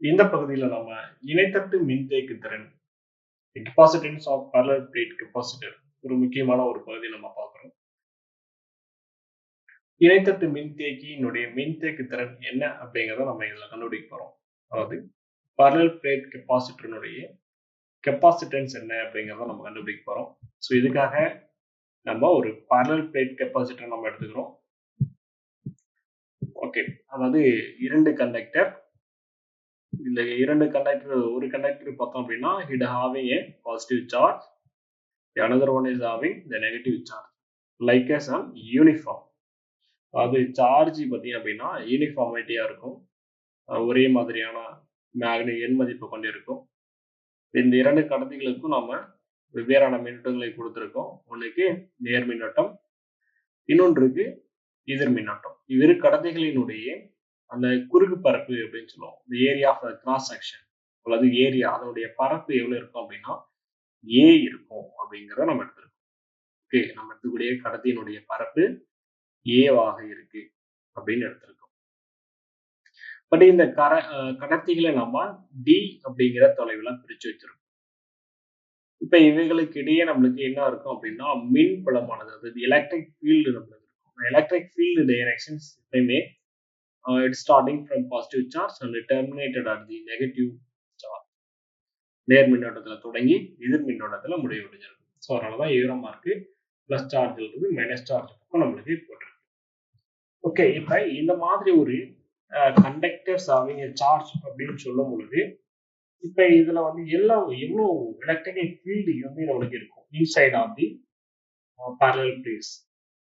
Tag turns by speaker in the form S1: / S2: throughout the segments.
S1: இந்த பகுதியில் நம்ம இணைத்தட்டு மின்தேக்கு திறன் capacitance of parallel plate capacitor ஒரு முக்கியமான ஒரு பகுதி நம்ம பார்க்கிறோம். இணைத்தட்டு மின்தேக்கியினுடைய மின்தேக்கு திறன் என்ன அப்படிங்கிறத நம்ம இதுல கண்டுபிடிக்க போறோம். அதாவது parallel plate கெப்பாசிட்டரினுடைய கெப்பாசிட்டன்ஸ் என்ன அப்படிங்கிறத நம்ம கண்டுபிடிக்க போறோம். ஸோ இதுக்காக நம்ம ஒரு parallel plate கெப்பாசிட்டர் நம்ம எடுத்துக்கிறோம். ஓகே, அதாவது இரண்டு கண்டக்டர், இந்த இரண்டு கண்டக்டர், ஒரு கண்டக்டர் பார்த்தோம் அப்படின்னா it having a positive charge, the another one is having the negative charge, like as an uniform. அது சார்ஜ் பார்த்தீங்க அப்படின்னா யூனிஃபார்மிட்டியா இருக்கும், ஒரே மாதிரியான மேக்னெட் எண் மதிப்பு கொண்டு இருக்கும். இந்த இரண்டு கடத்திகளுக்கும் நம்ம வெவ்வேறான மின்னோட்டங்களை கொடுத்துருக்கோம். ஒன்றுக்கு நேர் மின்னோட்டம், இன்னொன்றுக்கு எதிர் மின்னோட்டம். இவ்விரு கடத்திகளினுடைய அந்த குறுக்கு பரப்பு அப்படின்னு சொல்லுவோம், இந்த ஏரியா ஆஃப் கிராஸ் செக்ஷன் அல்லது ஏரியா, அதனுடைய பரப்பு எவ்வளவு இருக்கும் அப்படின்னா ஏ இருக்கும் அப்படிங்கிறத நம்ம எடுத்துருக்கோம். ஓகே, நம்ம எடுத்துக்கூடிய கடத்தியினுடைய பரப்பு ஏவாக இருக்கு அப்படின்னு எடுத்திருக்கோம். பட் இந்த கடத்திகளை நம்ம டி அப்படிங்கிற தொலைவுல பிரிச்சு வச்சிருக்கோம். இப்ப இவைகளுக்கு இடையே நம்மளுக்கு என்ன இருக்கும் அப்படின்னா மின் புலமானது, அதாவது எலக்ட்ரிக் ஃபீல்டு நம்மளுக்கு இருக்கும். எலக்ட்ரிக் ஃபீல்டு டைரக்ஷன்ஸ் எப்பயுமே it's starting from positive charge and terminated at the negative charge. நேர் மின்னோட்டத்துல தொடங்கி எதிர் மின்னோட்டத்துல முடிவடைஞ்சிருக்கும். ஸோ அதனாலதான் ஏரோ மார்க்கு பிளஸ் சார்ஜ் இருக்குது, மைனஸ் சார்ஜ் பக்கம் நம்மளுக்கு போட்டிருக்கு. ஓகே, இப்ப இந்த மாதிரி ஒரு கண்டக்டர்ஸ் அவங்க சார்ஜ் அப்படின்னு சொல்லும் பொழுது இப்ப இதுல வந்து எவ்வளவு எலக்ட்ரிக்கல் ஃபீல்டு வந்து நம்மளுக்கு இருக்கும் inside of the parallel place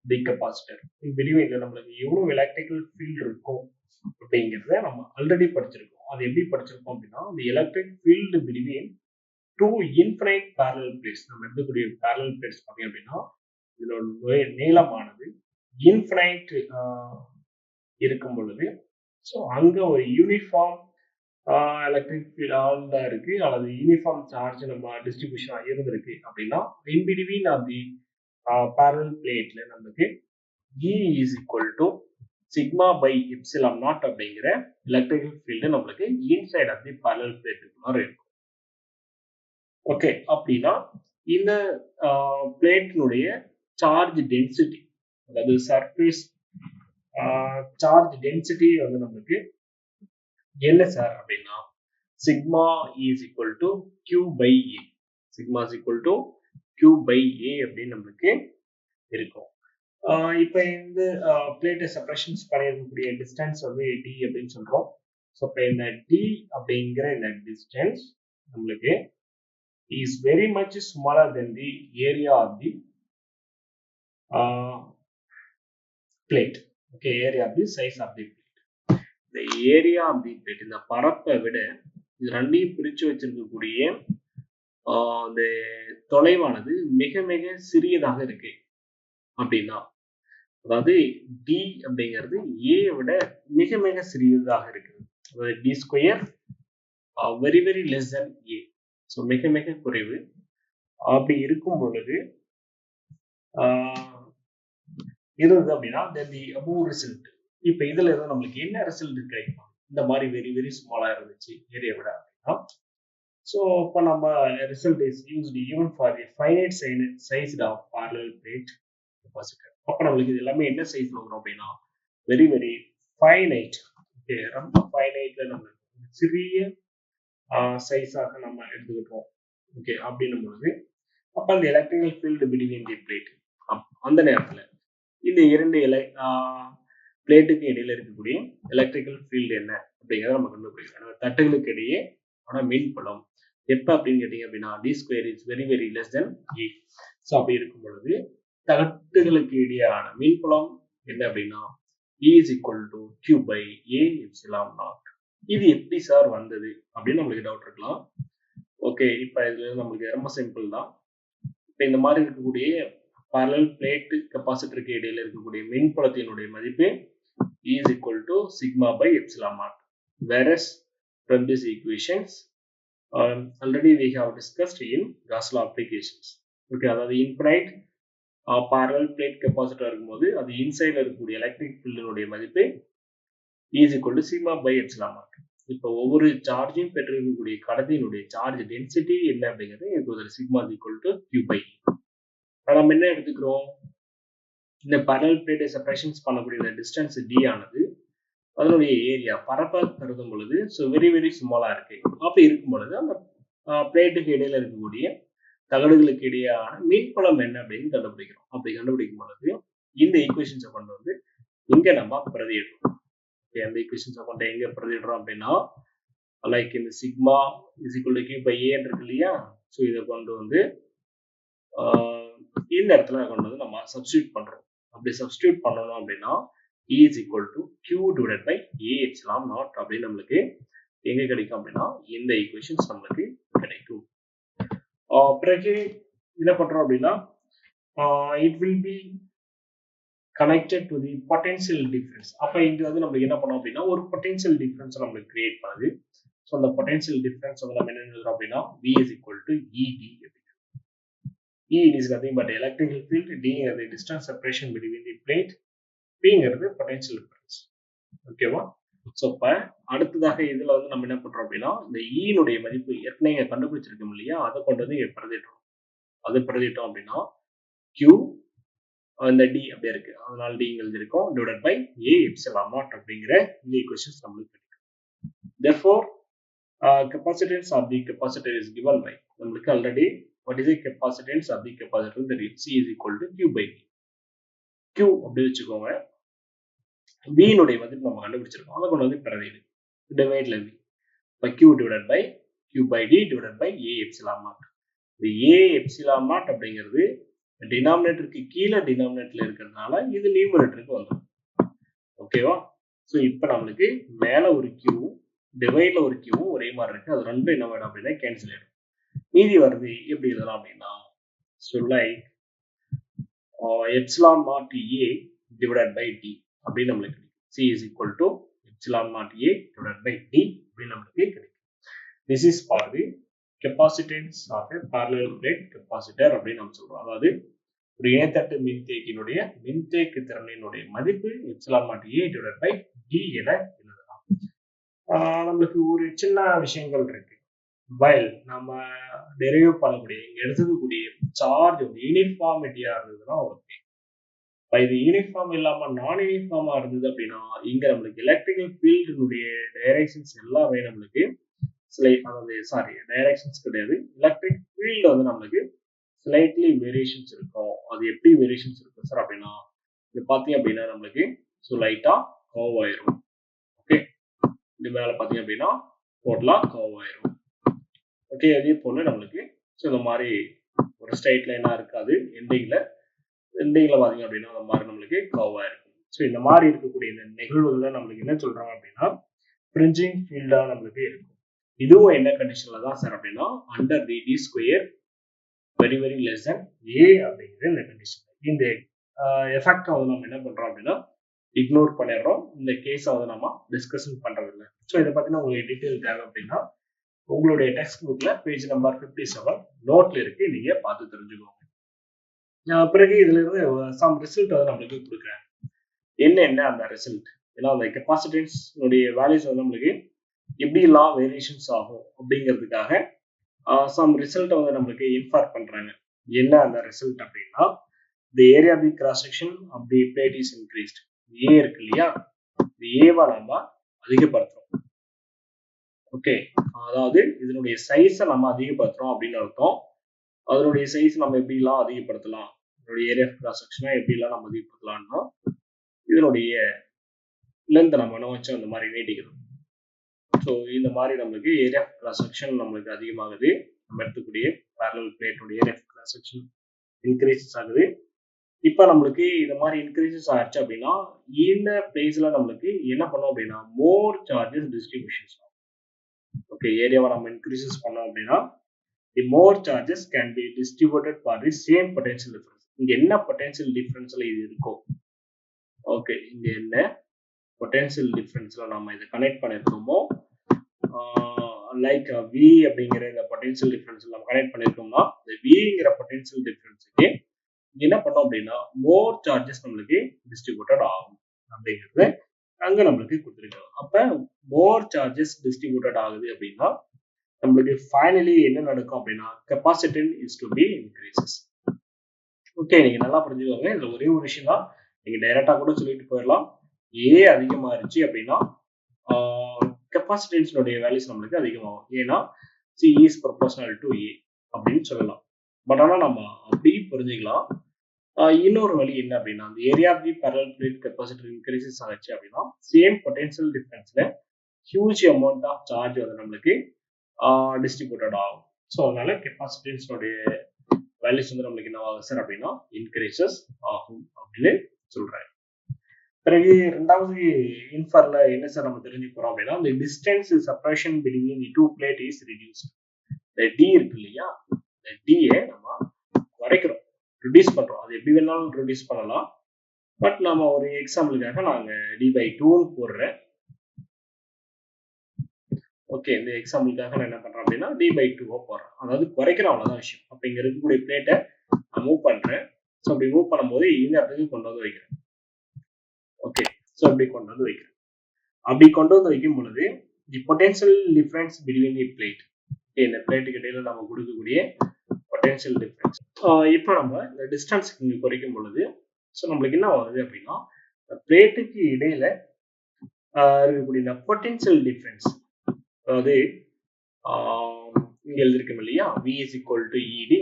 S1: the capacitor. பிட்வீன்ல நம்மளுக்கு எவ்வளவு எலக்ட்ரிக்கல் ஃபீல்டு இருக்கும் அப்படிங்கிறத நம்ம ஆல்ரெடி படிச்சிருக்கோம். அது எப்படி படிச்சிருக்கோம் அப்படின்னா, the electric field between two infinite parallel plates, நம்ம எடுக்கக்கூடிய parallel plates பார்த்தீங்க அப்படின்னா இதோட நீளமானது இன்ஃபினைட் இருக்கும் பொழுது, ஸோ அங்க ஒரு யூனிஃபார்ம் எலக்ட்ரிக் ஃபீல்ட் தான் இருக்கு அல்லது யூனிஃபார்ம் சார்ஜ் நம்ம டிஸ்ட்ரிபியூஷன் இருந்திருக்கு அப்படின்னா in between of the parallel பிளேட்ல நமக்கு E is equal to sigma by epsilon naught அப்படிங்கிற எலக்ட்ரிக்கல் ஃபீல்டு நம்மளுக்கு இன்சைட் ஆஃப் தி parallel பிளேட்டுக்குள்ள இருக்கும். ஓகே, அப்படின்னா இந்த பிளேட்டினுடைய சார்ஜ் டென்சிட்டி, அதாவது சர்ஃபேஸ் சார்ஜ் டென்சிட்டி வந்து நம்மளுக்கு என்ன சார் அப்படின்னா sigma is equal to Q by A. Sigma is equal to Q by A அப்படின்னு நம்மளுக்கு இருக்கும். இப்போ இந்த பிளேட்டை செப்பரேஷன்ஸ் பண்ணியிருக்கக்கூடிய டிஸ்டன்ஸ் வந்து டி அப்படின்னு சொல்றோம். ஸோ இப்போ இந்த டி அப்படிங்கிற இந்த டிஸ்டன்ஸ் நம்மளுக்கு is very much smaller than the area of the plate. Okay, area of the size of the plate. இந்த ஏரியா ஆஃப் தி பிளேட், இந்த பரப்பை விட இது ரெண்டையும் பிரிச்சு வச்சிருக்கக்கூடிய அந்த தொலைவானது மிக மிக சிறியதாக இருக்கு அப்படின்னா, அதாவது டி அப்படிங்கிறது ஏ விட மிக மிக சிறியதாக இருக்குது. அதாவது D square very very less than A, so மிக மிக குறைவு. அப்படி இருக்கும் பொழுது இருந்தது அப்படின்னா தி அபோவ் ரிசல்ட். இப்போ இதுல இருந்து நம்மளுக்கு என்ன ரிசல்ட் கிடைக்கும், இந்த மாதிரி வெரி வெரி ஸ்மாலா இருந்துச்சு ஏரியா விட அப்படின்னா, ஸோ இப்போ நம்ம result is used even for the finite sized of parallel plate capacitor. அப்போ நம்மளுக்கு இது எல்லாமே என்ன சைஸ்ல வரும் அப்படின்னா வெரி வெரி ஃபைனைட். ஓகே, ரொம்ப ஃபைனைட்ல நம்ம சிறிய சைஸாக நம்ம எடுத்துக்கிட்டோம். ஓகே, அப்படின்னும் பொழுது அப்போ அந்த electrical field between the plate, அந்த நேரத்தில் இந்த இரண்டு பிளேட்டுக்கு இடையில இருக்கக்கூடிய எலக்ட்ரிக்கல் ஃபீல்டு என்ன அப்படிங்கிறத நம்ம கண்டுபிடிக்கிறோம். தட்டுகளுக்கு இடையே மின்புலம் எப்ப அப்படின்னு கேட்டீங்க அப்படின்னா D square is very very less than A. So அப்படி இருக்கும் பொழுது தட்டுகளுக்கு இடையான மின்புலம் என்ன அப்படின்னா E is equal to Q by A epsilon naught. இது எப்படி சார் வந்தது அப்படின்னு நம்மளுக்கு டவுட் இருக்கலாம். ஓகே, இப்போ இதுல நம்மளுக்கு ரொம்ப சிம்பிள் தான். இப்போ இந்த மாதிரி இருக்கக்கூடிய parallel plate கெப்பாசிட்டருக்கு இடையில இருக்கக்கூடிய மின்புலத்தினுடைய மதிப்பு E is equal to sigma by epsilon naught. Whereas from these equations already we have discussed in Gauss law applications. Okay, அதாவது இன்ஃபினைட் parallel plate கெப்பாசிட்டர் இருக்கும்போது அது இன்சைட்ல இருக்கக்கூடிய எலக்ட்ரிக் ஃபீல்டினுடைய மதிப்பு E is equal to sigma by epsilon naught. இப்போ ஒவ்வொரு சார்ஜையும் பெற்றிருக்கக்கூடிய கடத்தியினுடைய charge density என்ன அப்படிங்கிறது எனக்கு sigma equal to Q by. நம்ம என்ன எடுத்துக்கிறோம், இந்த parallel plate செப்பரேஷன்ஸ் பண்ணக்கூடிய இந்த டிஸ்டன்ஸ் டி ஆனது அதனுடைய ஏரியா பரப்ப கருதும் பொழுது வெரி வெரி ஸ்மாலா இருக்கு. அப்படி இருக்கும் பொழுது அந்த பிளேட்டுக்கு இடையில இருக்கக்கூடிய தகடுகளுக்கு இடையான மீன்புலம் என்ன அப்படின்னு கண்டுபிடிக்கிறோம். அப்படி கண்டுபிடிக்கும் பொழுது இந்த ஈக்குவேஷன்ஸை கொண்டு வந்து இங்க நம்ம பிரதியிடுறோம். அந்த ஈக்குவேஷன்ஸை கொண்டு எங்க பிரதியிடுறோம் அப்படின்னா, லைக் இந்த sigma is equal to Q by A இருக்கு இல்லையா, ஸோ இதை கொண்டு வந்து இந்த இடத்துல கொண்டு வந்து நம்ம சப்ஸ்டியூட் பண்றோம். அப்படி சப்ஸ்டியூட் பண்ணணும் அப்படின்னா E is equal to Q divided by A epsilon naught அப்படின்னு நம்மளுக்கு எங்க கிடைக்கும் அப்படின்னா இந்த ஈக்குவேஷன்ஸ் நம்மளுக்கு கிடைக்கும். பிறகு என்ன பண்றோம் அப்படின்னா it will be connected to the potential difference. அப்ப இங்க வந்து நம்மளுக்கு என்ன பண்ணோம் அப்படின்னா ஒரு பொட்டன்ஷியல் டிஃபரன்ஸ் நம்மளுக்கு கிரியேட் பண்ணுது. ஸோ அந்த பொட்டன்ஷியல் டிஃபரன்ஸ் வந்து நம்ம என்ன எழுதுறோம் அப்படின்னா V is equal to ED. E is nothing but electrical field, D is the distance separation between the plate, Pங்கிறது பொட்டன்ஷியல் டிஃபரன்ஸ். ஓகேவா? ஸோ இப்போ அடுத்ததாக இதில் வந்து நம்ம என்ன பண்ணுறோம் அப்படின்னா இந்த ஈனுடைய மதிப்பு ஏற்கனவே கண்டுபிடிச்சிருக்கோம் இல்லையா, அதை கொண்டு வந்து இங்கே பிரதிட்டோம். அது பிரதிட்டோம் அப்படின்னா Q இந்த டி அப்படியே இருக்கு, அதனால டி எழுதிருக்கோம் divided by A epsilon naught அப்படிங்கிற இந்த ஈக்குவேஷன்ஸ் நம்மளுக்கு கிடைக்கும். Therefore capacitance of the capacitor is given by நம்மளுக்கு already what is the capacitance of the capacitor தெரியும், C is equal to Q by D. Q அப்படி வச்சுக்கோங்க, V னுடைய மதிப்பு நம்ம கண்டுபிடிச்சிருக்கோம், அதை கொண்டு வந்து பிரதிடு டிவைட்ல V by Q divided by Q by D divided by A epsilon naught. இந்த A epsilon naught அப்படிங்கிறது டினாமினேட்டருக்கு கீழே டினாமினேட்டர்ல இருக்கிறதுனால இது நியூமரேட்டருக்கு வந்துடும். ஓகேவா? ஸோ இப்போ நம்மளுக்கு மேல ஒரு Q டிவைட்ல ஒரு Q ஒரே மாதிரி இருக்கு, அது ரெண்டும் என்ன வேணும் அப்படின்னா கேன்சல் ஆயிடும். மீதி வருது எப்படி எழுதலாம் அப்படின்னா, so like epsilon naught A divided by D அப்படின்னு நம்மளுக்கு கிடைக்கும். C is equal to epsilon naught A divided by D அப்படின்னு நம்மளுக்கு கிடைக்கும். This is for the capacitance of a parallel plate capacitor அப்படின்னு நம்ம சொல்றோம். அதாவது ஒரு இணைத்தட்டு மின்தேக்கியினுடைய மின்தேக்கு திறனினுடைய மதிப்பு epsilon naught A divided by D என எழுதலாம். நம்மளுக்கு ஒரு சின்ன விஷயங்கள் இருக்கு. while நம்ம டெரைவ் பண்ணக்கூடிய இங்க எடுத்துக்கக்கூடிய சார்ஜ் யூனிஃபார்மிட்டியா இருந்ததுன்னா ஓகே. இது யூனிஃபார்ம் இல்லாம நான் யூனிஃபார்மா இருந்தது அப்படின்னா இங்க நம்மளுக்கு எலக்ட்ரிக்கல் ஃபீல்டினுடைய டைரக்ஷன்ஸ் எல்லாமே நம்மளுக்கு டைரக்ஷன்ஸ் கிடையாது, எலக்ட்ரிக் ஃபீல்டு வந்து நம்மளுக்கு ஸ்லைட்லி வேரியேஷன்ஸ் இருக்கும். அது எப்படி வேரியேஷன்ஸ் இருக்கும் சார் அப்படின்னா, இது பார்த்தீங்க அப்படின்னா நம்மளுக்கு லைட்டா கர்வ் ஆயிரும். ஓகே, இது மேல பார்த்தீங்க அப்படின்னா டோட்டலா கர்வ் ஆயிரும். ஓகே, அதே போல நம்மளுக்கு இந்த மாதிரி ஒரு ஸ்ட்ரைட் லைனா இருக்காது, எண்டிங்ல பார்த்தீங்க அப்படின்னா அந்த மாதிரி நம்மளுக்கு கர்வ் ஆயிருக்கும். ஸோ இந்த மாதிரி இருக்கக்கூடிய இந்த நிகழ்வுகளை நம்மளுக்கு என்ன சொல்றாங்க அப்படின்னா ஃப்ரிஞ்சிங் ஃபீல்டா நம்மளுக்கு இருக்கும். இதுவும் என்ன கண்டிஷன்ல தான் சார் அப்படின்னா under the D square very very less than A அப்படிங்கிற இந்த கண்டிஷன். இந்த எஃபெக்டை வந்து நம்ம என்ன பண்றோம் அப்படின்னா இக்னோர் பண்ணிடுறோம். இந்த கேஸை வந்து நம்ம டிஸ்கஷன் பண்றதில்லை. ஸோ இதை பத்தின உங்களுக்கு டீட்டெயில் தேவை அப்படின்னா உங்களுடைய டெக்ஸ்ட் புக்ல பேஜ் நம்பர் 57 நோட்ல இருக்கு, நீங்க பார்த்து தெரிஞ்சுக்கோங்க. பிறகு இதுல இருந்து சம் ரிசல்ட் வந்து நம்மளுக்கு கொடுக்குறேன். என்ன அந்த ரிசல்ட், ஏன்னா அந்த கெப்பாசிட்டன்ஸ் வேல்யூஸ் வந்து நம்மளுக்கு எப்படிலாம் வேரியேஷன்ஸ் ஆகும் அப்படிங்கிறதுக்காக சம் ரிசல்ட்டை வந்து நம்மளுக்கு இன்ஃபார்ம் பண்றாங்க. என்ன அந்த ரிசல்ட் அப்படின்னா, the area of the cross section of the plate is increased. A இருக்கு இல்லையா, இந்த ஏவை நம்ம அதிகப்படுத்துறோம். ஓகே, அதாவது இதனுடைய சைஸை நம்ம அதிகப்படுத்துறோம் அப்படின்னு அர்த்தம். அதனுடைய சைஸ் நம்ம எப்படிலாம் அதிகப்படுத்தலாம், இதனுடைய ஏரியா ஆஃப் கிராஸ் செக்ஷனை எப்படிலாம் நம்ம அதிகப்படுத்தலாம்னா இதனுடைய லென்த் நம்ம என்ன வச்சு அந்த மாதிரி நீட்டிக்கணும். ஸோ இந்த மாதிரி நம்மளுக்கு ஏரியா ஆஃப் கிராஸ் செக்ஷன் நம்மளுக்கு அதிகமாகுது. நம்ம எடுத்துக்கூடிய parallel பிளேட்டோட area of cross section increases ஆகுது. இப்போ நம்மளுக்கு இந்த மாதிரி இன்க்ரீசஸ் ஆயிடுச்சு அப்படின்னா இந்த பிளேஸ்ல நம்மளுக்கு என்ன பண்ணோம் அப்படின்னா மோர் சார்ஜஸ் டிஸ்ட்ரிபியூஷன்ஸ். ஓகே, ஏரியாவை நம்ம இன்க்ரீசஸ் பண்ணோம் அப்படின்னா the more charges can be distributed for the same potential difference. இங்க என்ன potential differenceல இது இருக்கும், ஓகே, இங்க என்ன potential differenceல நம்ம இதை கனெக்ட் பண்ணிருக்கோமோ, லைக் V அப்படிங்கிற இந்த potential difference நம்ம கனெக்ட் பண்ணிருக்கோம்னா இந்த Vங்கிற potential differenceக்கு என்ன பண்ணோம் அப்படின்னா மோர் சார்ஜஸ் நம்மளுக்கு டிஸ்ட்ரிபியூட்டட் ஆகும் அப்படிங்கிறது அங்க நம்மளுக்கு கொடுத்துருக்காங்க. அப்ப மோர் சார்ஜஸ் டிஸ்ட்ரிபியூட்டட் ஆகுது அப்படின்னா நம்மளுக்கு ஃபைனலி என்ன நடக்கும் அப்படின்னா capacitance is to be increases. Okay, நீங்க நல்லா புரிஞ்சுக்கோங்க. இதுல ஒரே ஒரு விஷயம் தான், நீங்க டைரக்டா கூட சொல்லிட்டு போயிடலாம். ஏ அதிகமாயிருச்சு அப்படின்னா கெப்பாசிட்டன்ஸோடைய வேல்யூஸ் நம்மளுக்கு அதிகமாகும். ஏன்னா சி இஸ் ப்ரொபோஷனல் டு ஏ அப்படின்னு சொல்லலாம். பட் ஆனால் நம்ம அப்படி புரிஞ்சுக்கலாம். இன்னொரு வழி என்ன அப்படின்னா, அந்த area of the parallel plate capacitor increases ஆச்சு அப்படின்னா சேம் பொட்டன்ஷியல் டிஃபரன்ஸ்ல ஹியூஜ் அமௌண்ட் ஆஃப் சார்ஜ் வந்து நம்மளுக்கு டிஸ்ட்ரிபியூட்டட் ஆகும். ஸோ அதனால கெப்பாசிட்டன்ஸோடைய வேல்யூஸ் வந்து நம்மளுக்கு என்ன ஆகும் சார் அப்படின்னா இன்க்ரீசஸ் ஆகும் அப்படின்னு சொல்றாங்க. பிறகு ரெண்டாவது இன்ஃபர்ல என்ன சார் நம்ம தெரிஞ்சு போறோம் அப்படின்னா, the distance separation between the two plate is reduced. இந்த டி இருக்கு இல்லையா, இந்த டியை நம்ம குறைக்கிறோம், ரிடியூஸ் பண்றோம். அது எப்படி வேணாலும் ரிடியூஸ் பண்ணலாம். பட் நம்ம ஒரு எக்ஸாம்பிளுக்காக நாங்க டி பை 2 போடுறேன். ஓகே, இந்த எக்ஸாம்பிளுக்காக நான் என்ன பண்றேன் அப்படின்னா டி பை 2 போடுறேன். அதாவது குறைக்கிறோம், அவ்வளவுதான் விஷயம். அப்ப இங்க இருக்கக்கூடிய பிளேட்டை நான் மூவ் பண்றேன். ஸோ அப்படி மூவ் பண்ணும்போது இந்த இடத்துக்கு கொண்டு வந்து வைக்கிறேன். ஓகே, ஸோ அப்படி கொண்டு வந்து வைக்கிறேன். அப்படி கொண்டு வந்து வைக்கும் பொழுது the potential difference between the plate, இந்த பிளேட்டுக்கு இடையில நம்ம கொடுக்கக்கூடிய பொட்டன்ஷியல் டிஃபரன்ஸ். இப்போ நம்ம இந்த டிஸ்டன்ஸ் இங்கே குறைக்கும் பொழுது ஸோ நம்மளுக்கு என்ன வருது அப்படின்னா, பிளேட்டுக்கு இடையில இருக்கக்கூடிய இந்த பொட்டன்ஷியல் டிஃபரன்ஸ், அதாவது இங்க எழுதிருக்கோம் இல்லையா, V is equal to ED,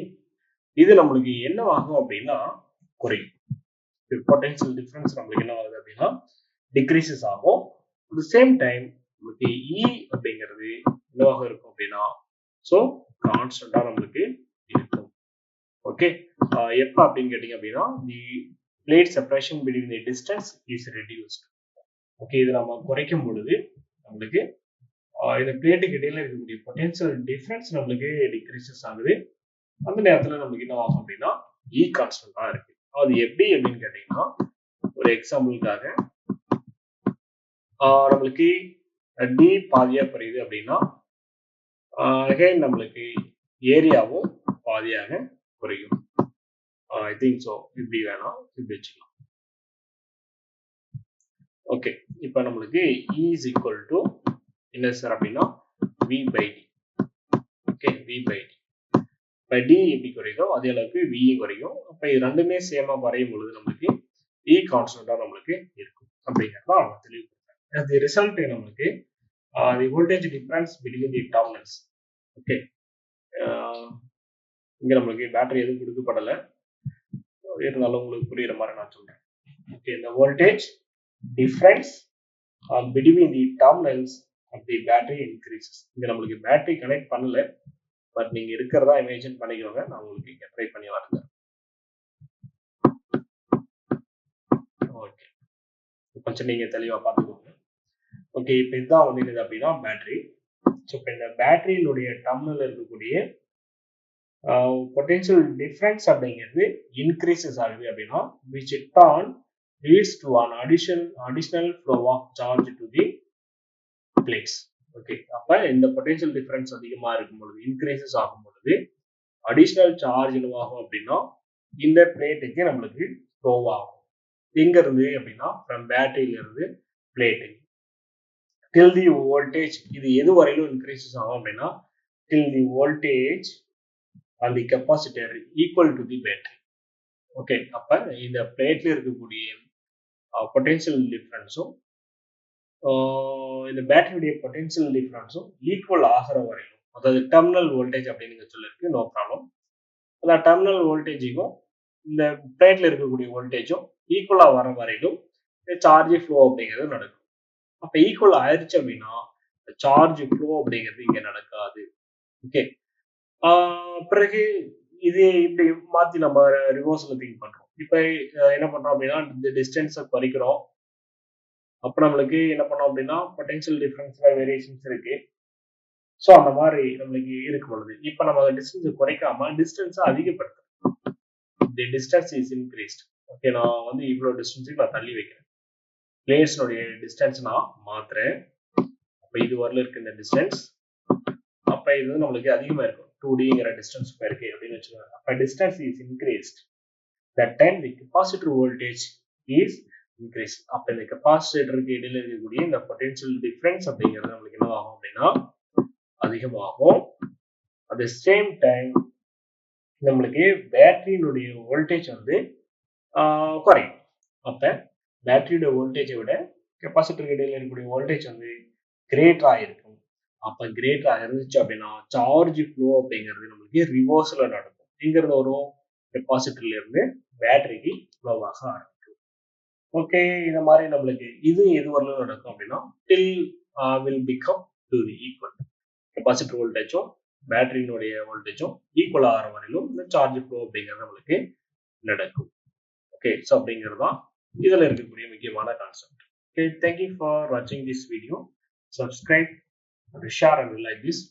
S1: இது நம்மளுக்கு என்ன ஆகும் அப்படின்னா குறையும். பொட்டன்ஷியல் டிஃபரன்ஸ் நம்மளுக்கு என்ன ஆகுது அப்படின்னா டிக்ரீசஸ் ஆகும். அட் தி சேம் டைம் நமக்கு E அப்படிங்கிறது என்னவாக இருக்கும் அப்படின்னா ஸோ கான்ஸ்டன்டா நம்மளுக்கு இருக்கும். ஓகே, எப்போ அப்படின்னு கேட்டீங்க அப்படின்னா the plate separation between the distance is reduced. Okay, இது நம்ம குறைக்கும் பொழுது நம்மளுக்கு இந்த பிளேட்டுக்கு இடையில இருக்கக்கூடிய பொட்டன்ஷியல் டிஃபரன்ஸ் நம்மளுக்கு டிக்ரீசஸ் ஆகுது. அந்த நேரத்தில் நம்மளுக்கு என்ன ஆகும் அப்படின்னா E கான்ஸ்டன்டா இருக்கு. அது எப்படி அப்படின்னு கேட்டீங்கன்னா, ஒரு எக்ஸாம்பிளுக்காக நம்மளுக்கு டி பாதியா குறையுது அப்படின்னா அகைன் நம்மளுக்கு ஏரியாவும் பாதியாக குறையும். ஐ திங்க் ஸோ, இப்படி வேணாம், இப்படி வச்சுக்கலாம். ஓகே, இப்போ நம்மளுக்கு E is equal to என்ன சார் அப்படின்னா V by D. Okay, V by D. இப்போ D எப்படி குறையுதோ அதே அளவுக்கு V குறையும். அப்போ இது ரெண்டுமே சேமா வரையும் பொழுது நம்மளுக்கு E கான்ஸ்டன்டா நம்மளுக்கு இருக்கும் அப்படிங்கிறத அவங்க தெளிவுபடுத்துறாங்க. அது ரிசல்ட் நம்மளுக்கு தி voltage difference between the terminals. Okay, இங்க நம்மளுக்கு பேட்டரி எதுவும் கொடுக்கப்படலை, இருந்தாலும் உங்களுக்கு புரியுற மாதிரி நான் சொல்றேன். ஓகே, இந்த voltage difference between the terminals of the battery increases. இங்க நம்மளுக்கு பேட்டரி கனெக்ட் பண்ணல, பட் நீங்க இருக்கிறதா இமேஜின் பண்ணிக்கோங்க. நான் உங்களுக்கு இங்க ட்ரை பண்ணி வரேன். ஓகே, கொஞ்சம் நீங்க தெளிவா பார்த்துக்கோங்க. ஓகே, இப்போ இதுதான் வந்து என்னது அப்படின்னா பேட்டரி. ஸோ இப்போ இந்த பேட்டரியினுடைய டெர்மினல் இருக்கக்கூடிய பொட்டன்ஷியல் டிஃபரன்ஸ் அப்படிங்கிறது இன்க்ரீசஸ் ஆகுது அப்படின்னா which in turn leads to an additional flow of charge to the plates. Okay, அப்ப இந்த பொட்டன்ஷியல் டிஃபரன்ஸ் அதிகமா இருக்கும் பொழுது இன்க்ரீசஸ் ஆகும் பொழுது அடிஷனல் சார்ஜ் என்னவாகும் அப்படின்னா இந்த பிளேட்டுக்கு நம்மளுக்கு ஃப்ளோ ஆகும். எங்க இருந்து அப்படின்னா ஃப்ரம் பேட்டரியில இருந்து பிளேட்டுக்கு டில் தி வோல்டேஜ். இது எது வரையிலும் இன்க்ரீசஸ் ஆகும் அப்படின்னா till the voltage and the capacitor equal to the battery. Okay, அப்ப இந்த பிளேட்ல இருக்கக்கூடிய பொட்டன்ஷியல் டிஃபரன்ஸும் இந்த பேட்டரியுடைய பொட்டன்ஷியல் டிஃபரன்ஸும் ஈக்குவல் ஆகிற வரையிலும், அதாவது டெர்மினல் வோல்டேஜ் அப்படின்னு நீங்க சொல்லிருக்கு, நோ ப்ராப்ளம். அந்த டெர்மினல் வோல்டேஜுக்கும் இந்த பிளேட்ல இருக்கக்கூடிய வோல்டேஜும் ஈக்குவலா வர வரையிலும் சார்ஜ் ஃப்ளோ அப்படிங்கிறது நடக்கும். அப்ப ஈக்குவல் ஆயிடுச்சு அப்படின்னா சார்ஜ் ஃப்ளோ அப்படிங்கிறது இங்க நடக்காது. ஓகே, பிறகு இது இப்படி மாத்தி நம்ம ரிவர்ஸ்ல திங்க் பண்றோம். இப்ப என்ன பண்றோம் அப்படின்னா இந்த டிஸ்டன்ஸை குறைக்கிறோம். அப்ப நம்மளுக்கு என்ன பண்ணோம் அப்படின்னா பொட்டன்ஷியல் டிஃபரன்ஸ்ல வேரியேஷன்ஸ் இருக்கு. ஸோ அந்த மாதிரி நம்மளுக்கு இருக்கும் பொழுது இப்ப நம்ம டிஸ்டன்ஸை குறைக்காம டிஸ்டன்ஸை அதிகப்படுத்துறோம். The distance is increased. Okay, நான் வந்து இவ்வளவு டிஸ்டன்ஸுக்கு நான் தள்ளி வைக்கிறேன். பிளேட்ஸ்னுடைய டிஸ்டன்ஸ் நான் மாத்துறேன். அப்ப இது வரல இருக்கு இந்த டிஸ்டன்ஸ். அப்ப இது வந்து நம்மளுக்கு அதிகமா இருக்கும். 2Dங்கிற டிஸ்டன்ஸ் இருக்கு அப்படின்னு வச்சுக்கோங்க. அப்ப distance is increased. That time the capacitor voltage is increase. அப்ப இந்த கெப்பாசிட்டருக்கு இடையில இருக்கக்கூடிய இந்த பொட்டன்ஷியல் டிஃபரன்ஸ் அப்படிங்கிறது நம்மளுக்கு என்ன ஆகும் அப்படின்னா அதிகமாகும். அட் த சேம் டைம் நம்மளுக்கு பேட்டரியினுடைய வோல்டேஜ் வந்து குறையும். அப்ப பேட்டரியோட வோல்டேஜை விட கெப்பாசிட்டருக்கு இடையில இருக்கக்கூடிய வோல்டேஜ் வந்து கிரேட்டரா இருக்கும். அப்ப கிரேட்டரா இருந்துச்சு அப்படின்னா சார்ஜ் ஃப்ளோ அப்படிங்கிறது நம்மளுக்கு ரிவர்ஸ்ல நடக்கும். இங்கிருந்து வரும் கெப்பாசிட்டர்ல இருந்து பேட்டரிக்கு ஃப்ளோ ஆக ஆரம்பிக்கும். ஓகே, இந்த மாதிரி நம்மளுக்கு இது எது வரலும் நடக்கும் அப்படின்னா till will become to the equal. Capacitor வோல்டேஜும் பேட்டரியினுடைய வோல்டேஜும் ஈக்குவல் ஆகிற வரையிலும் இந்த சார்ஜ் ஃப்ளோ அப்படிங்கிறது நம்மளுக்கு நடக்கும். ஓகே, ஸோ அப்படிங்கிறது தான் இதில் இருக்கக்கூடிய முக்கியமான concept. Okay, thank you for watching this video. Subscribe, share and like this.